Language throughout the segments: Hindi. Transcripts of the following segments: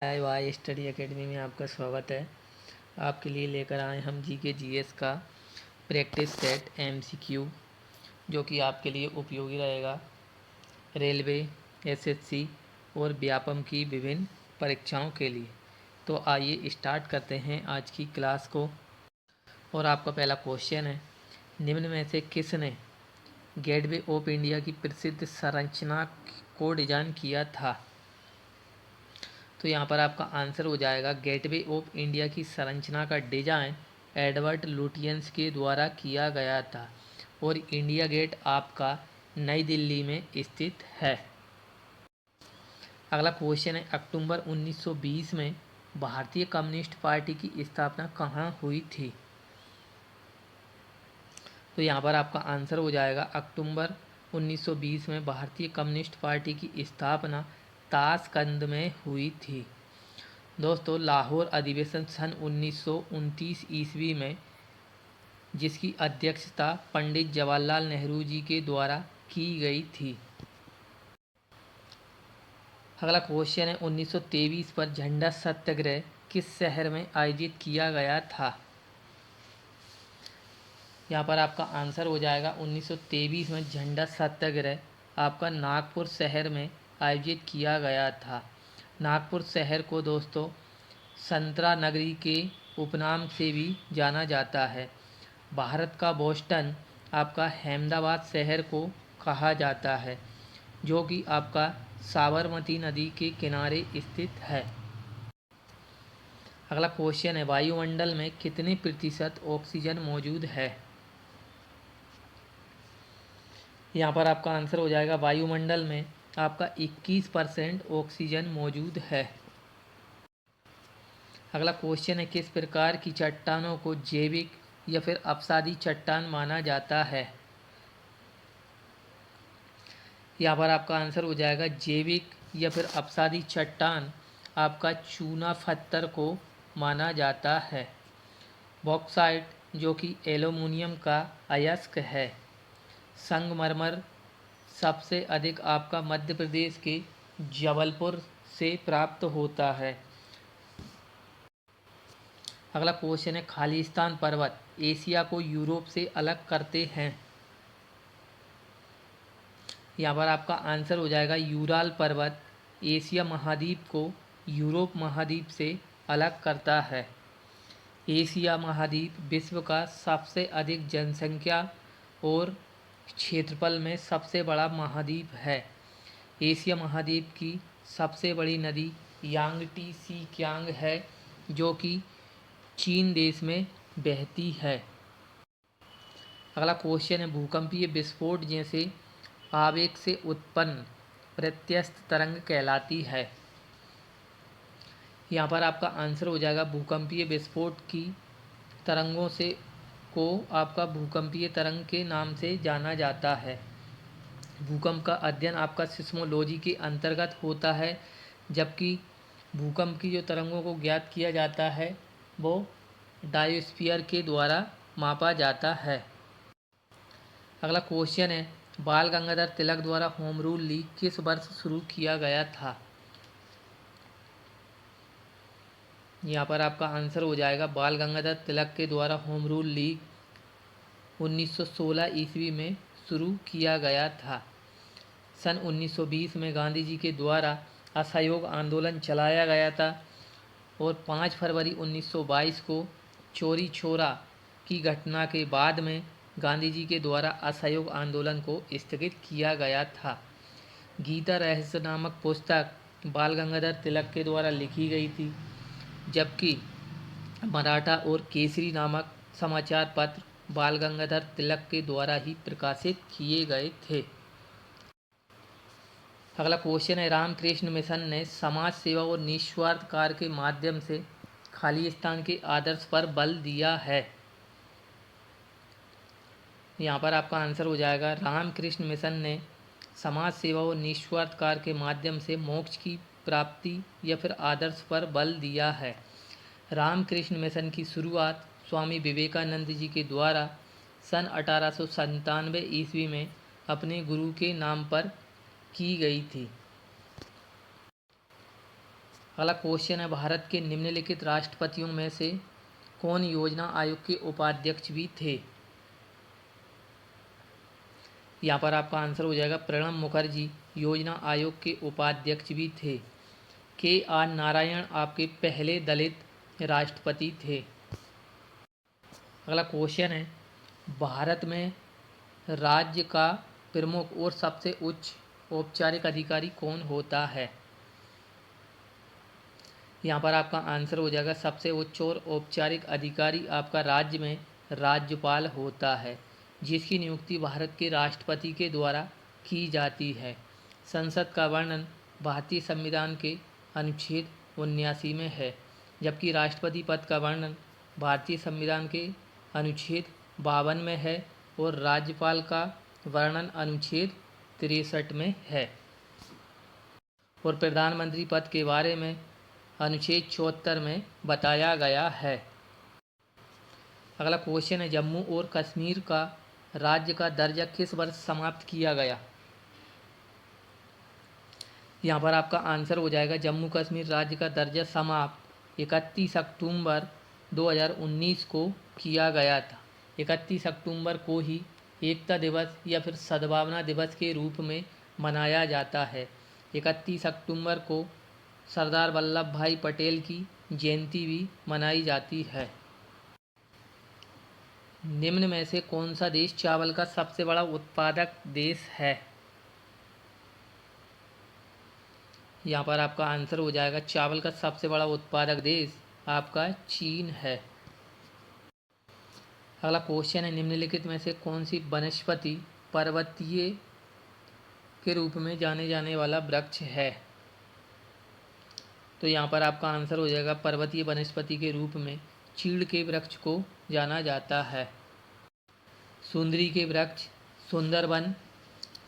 हाय वाई स्टडी एकेडमी में आपका स्वागत है। आपके लिए लेकर आए हम जीके जीएस का प्रैक्टिस सेट एमसीक्यू, जो कि आपके लिए उपयोगी रहेगा रेलवे, एसएससी और व्यापम की विभिन्न परीक्षाओं के लिए। तो आइए स्टार्ट करते हैं आज की क्लास को। और आपका पहला क्वेश्चन है, निम्न में से किसने गेटवे ऑफ इंडिया की प्रसिद्ध संरचना को डिजाइन किया था? तो यहाँ पर आपका आंसर हो जाएगा गेटवे ऑफ इंडिया की संरचना का डिजाइन एडवर्ड लुटियंस के द्वारा किया गया था और इंडिया गेट आपका नई दिल्ली में स्थित है। अगला क्वेश्चन है, अक्टूबर 1920 में भारतीय कम्युनिस्ट पार्टी की स्थापना कहाँ हुई थी? तो यहाँ पर आपका आंसर हो जाएगा अक्टूबर 1920 में भारतीय कम्युनिस्ट पार्टी की स्थापना ताशकंद में हुई थी। दोस्तों, लाहौर अधिवेशन सन 1929 ईस्वी में, जिसकी अध्यक्षता पंडित जवाहरलाल नेहरू जी के द्वारा की गई थी। अगला क्वेश्चन है, 1923 पर झंडा सत्याग्रह किस शहर में आयोजित किया गया था? यहाँ पर आपका आंसर हो जाएगा 1923 में झंडा सत्याग्रह आपका नागपुर शहर में आयोजित किया गया था। नागपुर शहर को दोस्तों संतरा नगरी के उपनाम से भी जाना जाता है। भारत का बोस्टन आपका अहमदाबाद शहर को कहा जाता है, जो कि आपका साबरमती नदी के किनारे स्थित है। अगला क्वेश्चन है, वायुमंडल में कितने प्रतिशत ऑक्सीजन मौजूद है? यहाँ पर आपका आंसर हो जाएगा वायुमंडल में आपका 21% ऑक्सीजन मौजूद है। अगला क्वेश्चन है, किस प्रकार की चट्टानों को जैविक या फिर अपसादी चट्टान माना जाता है? यहाँ पर आपका आंसर हो जाएगा जैविक या फिर अपसादी चट्टान आपका चूना पत्थर को माना जाता है। बॉक्साइट, जो कि एल्युमिनियम का अयस्क है। संगमरमर सबसे अधिक आपका मध्य प्रदेश के जबलपुर से प्राप्त होता है। अगला क्वेश्चन है, खालिस्तान पर्वत एशिया को यूरोप से अलग करते हैं। यहाँ पर आपका आंसर हो जाएगा यूराल पर्वत एशिया महाद्वीप को यूरोप महाद्वीप से अलग करता है। एशिया महाद्वीप विश्व का सबसे अधिक जनसंख्या और क्षेत्रफल में सबसे बड़ा महाद्वीप है। एशिया महाद्वीप की सबसे बड़ी नदी यांगटी सी क्यांग है, जो कि चीन देश में बहती है। अगला क्वेश्चन है, भूकंपीय विस्फोट जैसे आवेग से उत्पन्न प्रत्यस्थ तरंग कहलाती है। यहाँ पर आपका आंसर हो जाएगा भूकंपीय विस्फोट की तरंगों से को आपका भूकंपीय तरंग के नाम से जाना जाता है। भूकंप का अध्ययन आपका सिस्मोलॉजी के अंतर्गत होता है, जबकि भूकंप की जो तरंगों को ज्ञात किया जाता है वो डायोस्फीयर के द्वारा मापा जाता है। अगला क्वेश्चन है, बाल गंगाधर तिलक द्वारा होम रूल लीग किस वर्ष शुरू किया गया था? यहाँ पर आपका आंसर हो जाएगा बाल गंगाधर तिलक के द्वारा होम रूल लीग 1916 ईस्वी में शुरू किया गया था। सन 1920 में गांधी जी के द्वारा असहयोग आंदोलन चलाया गया था और 5 फरवरी 1922 को चोरी छोरा की घटना के बाद में गांधी जी के द्वारा असहयोग आंदोलन को स्थगित किया गया था। गीता रहस्य नामक पुस्तक बाल गंगाधर तिलक के द्वारा लिखी गई थी, जबकि मराठा और केसरी नामक समाचार पत्र बाल गंगाधर तिलक के द्वारा ही प्रकाशित किए गए थे। अगला क्वेश्चन है, रामकृष्ण मिशन ने समाज सेवा और निस्वार्थ कार्य के माध्यम से खालिस्तान के आदर्श पर बल दिया है। यहाँ पर आपका आंसर हो जाएगा रामकृष्ण मिशन ने समाज सेवा और निस्वार्थ कार्य के माध्यम से मोक्ष की प्राप्ति या फिर आदर्श पर बल दिया है। रामकृष्ण मिशन की शुरुआत स्वामी विवेकानंद जी के द्वारा सन 1897 ईस्वी में अपने गुरु के नाम पर की गई थी। अगला क्वेश्चन है, भारत के निम्नलिखित राष्ट्रपतियों में से कौन योजना आयोग के उपाध्यक्ष भी थे? यहाँ पर आपका आंसर हो जाएगा प्रणब मुखर्जी योजना आयोग के उपाध्यक्ष भी थे। KR नारायण आपके पहले दलित राष्ट्रपति थे। अगला क्वेश्चन है, भारत में राज्य का प्रमुख और सबसे उच्च औपचारिक अधिकारी कौन होता है? यहाँ पर आपका आंसर हो जाएगा सबसे उच्च और औपचारिक अधिकारी आपका राज्य में राज्यपाल होता है, जिसकी नियुक्ति भारत के राष्ट्रपति के द्वारा की जाती है। संसद का वर्णन भारतीय संविधान के अनुच्छेद 79 में है, जबकि राष्ट्रपति पद का वर्णन भारतीय संविधान के अनुच्छेद 52 में है और राज्यपाल का वर्णन अनुच्छेद 63 में है। और प्रधानमंत्री पद के बारे में अनुच्छेद 74 में बताया गया है। अगला क्वेश्चन है, जम्मू और कश्मीर का राज्य का दर्जा किस वर्ष समाप्त किया गया? यहाँ पर आपका आंसर हो जाएगा जम्मू कश्मीर राज्य का दर्जा समाप्त 31 अक्टूबर 2019 को किया गया था। 31 अक्टूबर को ही एकता दिवस या फिर सद्भावना दिवस के रूप में मनाया जाता है। 31 अक्टूबर को सरदार वल्लभ भाई पटेल की जयंती भी मनाई जाती है। निम्न में से कौन सा देश चावल का सबसे बड़ा उत्पादक देश है? यहाँ पर आपका आंसर हो जाएगा चावल का सबसे बड़ा उत्पादक देश आपका चीन है। अगला क्वेश्चन है, निम्नलिखित में से कौन सी वनस्पति पर्वतीय के रूप में जाने जाने वाला वृक्ष है? तो यहाँ पर आपका आंसर हो जाएगा पर्वतीय वनस्पति के रूप में चीड़ के वृक्ष को जाना जाता है। सुंदरी के वृक्ष सुंदरबन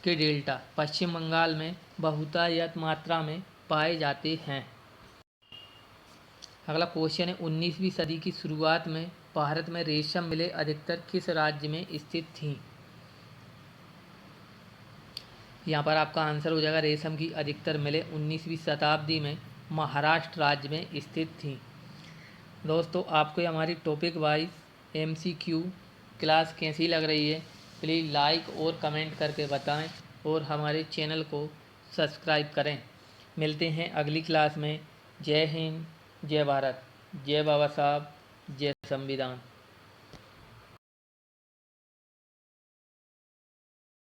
के डेल्टा पश्चिम बंगाल में बहुतायत मात्रा में पाए जाते हैं। अगला क्वेश्चन है, 19वीं सदी की शुरुआत में भारत में रेशम मिलें अधिकतर किस राज्य में स्थित थीं? यहाँ पर आपका आंसर हो जाएगा रेशम की अधिकतर मिलें 19वीं शताब्दी में महाराष्ट्र राज्य में स्थित थीं। दोस्तों, आपको हमारी टॉपिक वाइज MCQ क्लास कैसी लग रही है, प्लीज़ लाइक और कमेंट करके बताएं और हमारे चैनल को सब्सक्राइब करें। मिलते हैं अगली क्लास में। जय हिंद, जय भारत, जय बाबा साहब, जय संविधान।